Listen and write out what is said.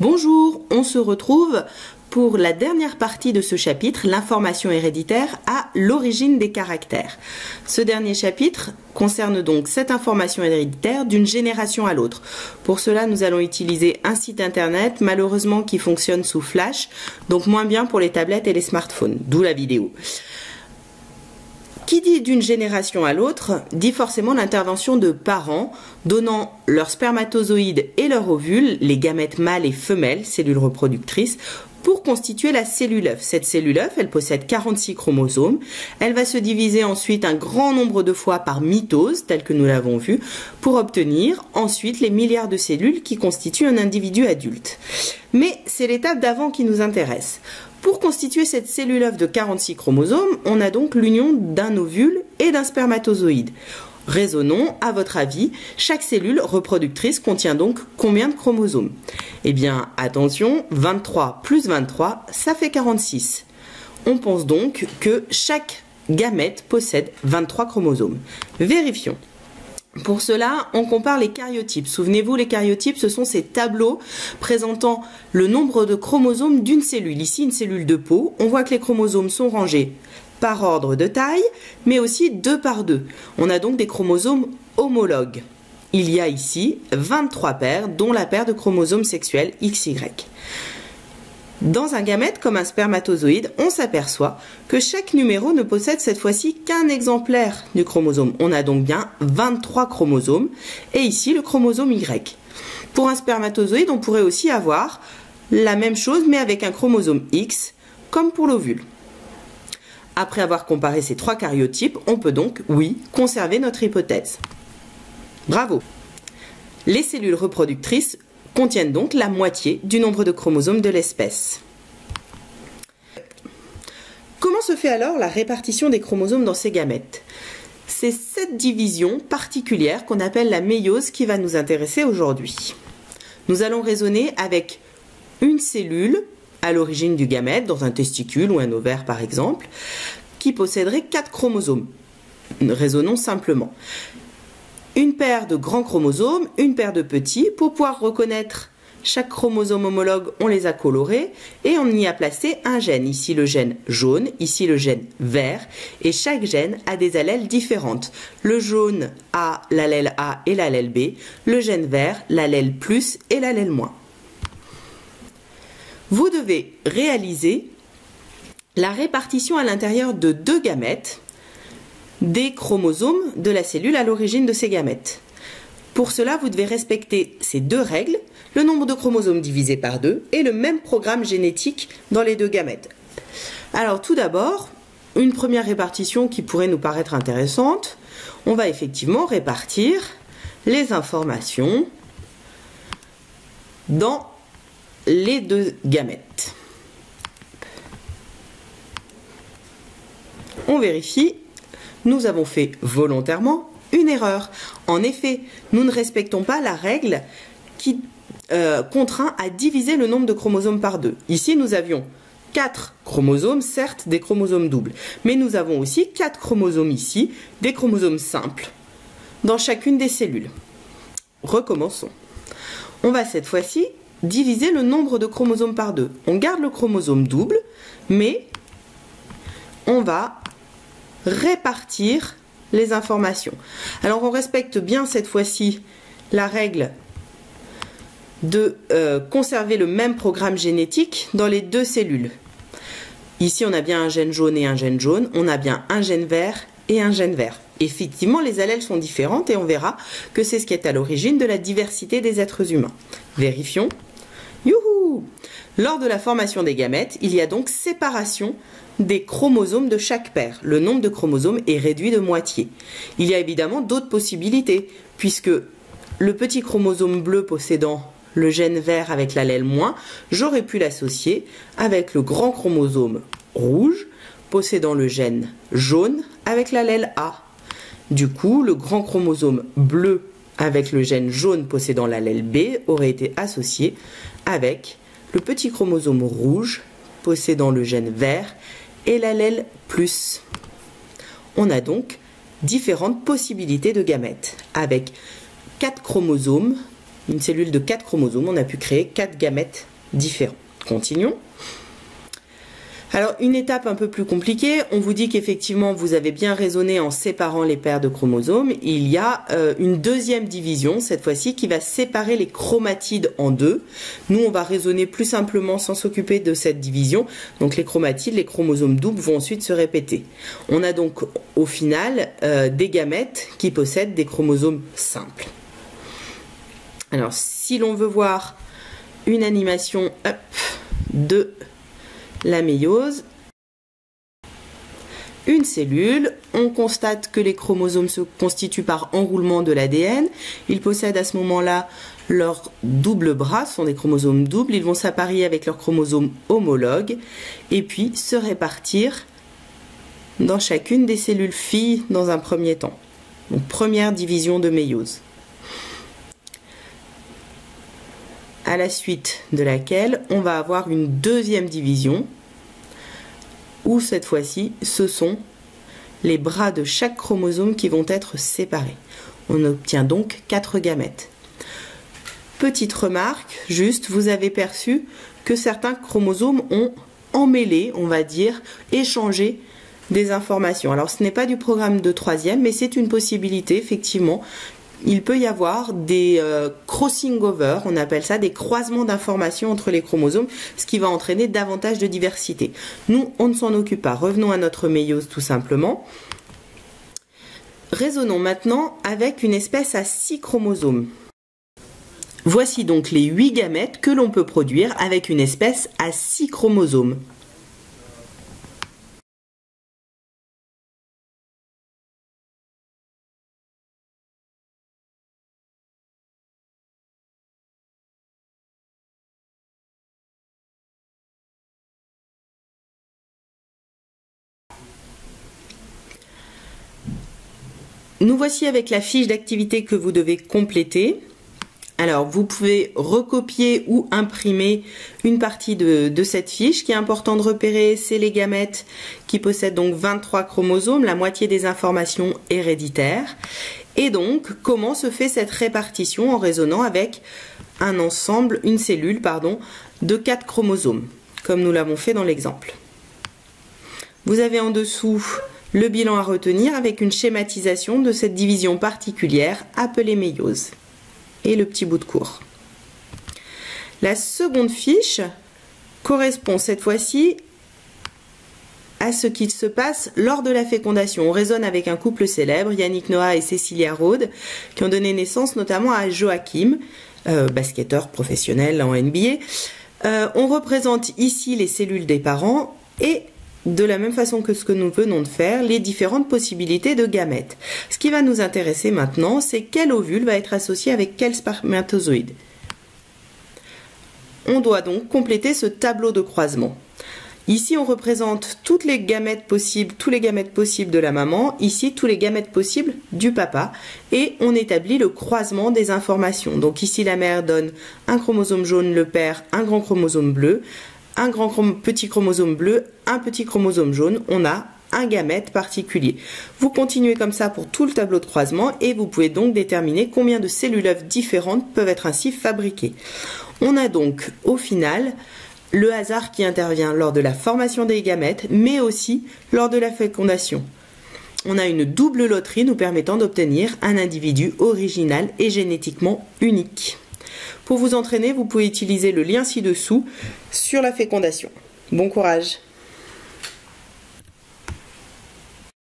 Bonjour, on se retrouve pour la dernière partie de ce chapitre, l'information héréditaire à l'origine des caractères. Ce dernier chapitre concerne donc cette information héréditaire d'une génération à l'autre. Pour cela, nous allons utiliser un site internet, malheureusement qui fonctionne sous Flash, donc moins bien pour les tablettes et les smartphones, d'où la vidéo. Qui dit d'une génération à l'autre, dit forcément l'intervention de parents donnant leurs spermatozoïdes et leurs ovules, les gamètes mâles et femelles, cellules reproductrices, pour constituer la cellule œuf. Cette cellule œuf, elle possède 46 chromosomes. Elle va se diviser ensuite un grand nombre de fois par mitose, tel que nous l'avons vu, pour obtenir ensuite les milliards de cellules qui constituent un individu adulte. Mais c'est l'étape d'avant qui nous intéresse. Pour constituer cette cellule œuf de 46 chromosomes, on a donc l'union d'un ovule et d'un spermatozoïde. Raisonnons, à votre avis, chaque cellule reproductrice contient donc combien de chromosomes? Eh bien, attention, 23 plus 23, ça fait 46. On pense donc que chaque gamète possède 23 chromosomes. Vérifions. Pour cela, on compare les karyotypes. Souvenez-vous, les karyotypes, ce sont ces tableaux présentant le nombre de chromosomes d'une cellule. Ici, une cellule de peau. On voit que les chromosomes sont rangés par ordre de taille, mais aussi 2 par 2. On a donc des chromosomes homologues. Il y a ici 23 paires, dont la paire de chromosomes sexuels XY. Dans un gamète comme un spermatozoïde, on s'aperçoit que chaque numéro ne possède cette fois-ci qu'un exemplaire du chromosome. On a donc bien 23 chromosomes et ici le chromosome Y. Pour un spermatozoïde, on pourrait aussi avoir la même chose mais avec un chromosome X comme pour l'ovule. Après avoir comparé ces 3 karyotypes, on peut donc, oui, conserver notre hypothèse. Bravo! Les cellules reproductrices contiennent donc la moitié du nombre de chromosomes de l'espèce. Comment se fait alors la répartition des chromosomes dans ces gamètes? C'est cette division particulière qu'on appelle la méiose qui va nous intéresser aujourd'hui. Nous allons raisonner avec une cellule à l'origine du gamète, dans un testicule ou un ovaire par exemple, qui posséderait 4 chromosomes. Raisonnons simplement. Une paire de grands chromosomes, une paire de petits. Pour pouvoir reconnaître chaque chromosome homologue, on les a colorés et on y a placé un gène. Ici le gène jaune, ici le gène vert, et chaque gène a des allèles différentes. Le jaune a l'allèle A et l'allèle B, le gène vert l'allèle plus et l'allèle moins. Vous devez réaliser la répartition à l'intérieur de 2 gamètes des chromosomes de la cellule à l'origine de ces gamètes. Pour cela, vous devez respecter ces 2 règles, le nombre de chromosomes divisé par 2 et le même programme génétique dans les 2 gamètes. Alors tout d'abord, une première répartition qui pourrait nous paraître intéressante, on va effectivement répartir les informations dans les 2 gamètes. On vérifie, nous avons fait volontairement une erreur. En effet, nous ne respectons pas la règle qui contraint à diviser le nombre de chromosomes par 2. Ici, nous avions 4 chromosomes, certes des chromosomes doubles, mais nous avons aussi 4 chromosomes ici, des chromosomes simples, dans chacune des cellules. Recommençons. On va cette fois-ci diviser le nombre de chromosomes par 2. On garde le chromosome double, mais on va répartir les informations. Alors on respecte bien cette fois-ci la règle de conserver le même programme génétique dans les 2 cellules. Ici on a bien un gène jaune et un gène jaune, on a bien un gène vert et un gène vert. Effectivement, les allèles sont différentes et on verra que c'est ce qui est à l'origine de la diversité des êtres humains. Vérifions. Youhou! Lors de la formation des gamètes, il y a donc séparation des chromosomes de chaque paire. Le nombre de chromosomes est réduit de moitié. Il y a évidemment d'autres possibilités, puisque le petit chromosome bleu possédant le gène vert avec l'allèle moins, j'aurais pu l'associer avec le grand chromosome rouge possédant le gène jaune avec l'allèle A. Du coup, le grand chromosome bleu avec le gène jaune possédant l'allèle B aurait été associé avec le petit chromosome rouge possédant le gène vert et l'allèle plus. On a donc différentes possibilités de gamètes avec 4 chromosomes une cellule de 4 chromosomes, on a pu créer 4 gamètes différents. Continuons. Alors, une étape un peu plus compliquée, on vous dit qu'effectivement, vous avez bien raisonné en séparant les paires de chromosomes. Il y a une deuxième division, cette fois-ci, qui va séparer les chromatides en deux. Nous, on va raisonner plus simplement sans s'occuper de cette division. Donc, les chromatides, les chromosomes doubles vont ensuite se répéter. On a donc, au final, des gamètes qui possèdent des chromosomes simples. Alors, si l'on veut voir une animation de la méiose, une cellule, on constate que les chromosomes se constituent par enroulement de l'ADN. Ils possèdent à ce moment-là leurs doubles bras, ce sont des chromosomes doubles. Ils vont s'apparier avec leurs chromosomes homologues et puis se répartir dans chacune des cellules filles dans un premier temps. Donc, première division de méiose. À la suite de laquelle on va avoir une deuxième division où cette fois-ci ce sont les bras de chaque chromosome qui vont être séparés. On obtient donc 4 gamètes. Petite remarque, juste, vous avez perçu que certains chromosomes ont emmêlé, on va dire, échangé des informations. Alors ce n'est pas du programme de 3e, mais c'est une possibilité, effectivement. Il peut y avoir des crossing over, on appelle ça des croisements d'informations entre les chromosomes, ce qui va entraîner davantage de diversité. Nous, on ne s'en occupe pas. Revenons à notre méiose tout simplement. Raisonnons maintenant avec une espèce à 6 chromosomes. Voici donc les 8 gamètes que l'on peut produire avec une espèce à 6 chromosomes. Nous voici avec la fiche d'activité que vous devez compléter. Alors, vous pouvez recopier ou imprimer une partie de cette fiche. Ce qui est important de repérer, c'est les gamètes qui possèdent donc 23 chromosomes, la moitié des informations héréditaires. Et donc, comment se fait cette répartition en raisonnant avec un ensemble, une cellule, pardon, de 4 chromosomes, comme nous l'avons fait dans l'exemple. Vous avez en dessous le bilan à retenir avec une schématisation de cette division particulière appelée méiose et le petit bout de cours. La seconde fiche correspond cette fois-ci à ce qu'il se passe lors de la fécondation. On raisonne avec un couple célèbre, Yannick Noah et Cecilia Rhodes, qui ont donné naissance notamment à Joachim, basketteur professionnel en NBA. On représente ici les cellules des parents et de la même façon que ce que nous venons de faire, les différentes possibilités de gamètes. Ce qui va nous intéresser maintenant, c'est quel ovule va être associé avec quel spermatozoïde. On doit donc compléter ce tableau de croisement. Ici, on représente toutes les gamètes possibles, tous les gamètes possibles de la maman, ici, tous les gamètes possibles du papa, et on établit le croisement des informations. Donc ici, la mère donne un chromosome jaune, le père un grand chromosome bleu, un petit chromosome bleu, un petit chromosome jaune, on a un gamète particulier. Vous continuez comme ça pour tout le tableau de croisement et vous pouvez donc déterminer combien de cellules œufs différentes peuvent être ainsi fabriquées. On a donc au final le hasard qui intervient lors de la formation des gamètes, mais aussi lors de la fécondation. On a une double loterie nous permettant d'obtenir un individu original et génétiquement unique. Pour vous entraîner, vous pouvez utiliser le lien ci-dessous sur la fécondation. Bon courage!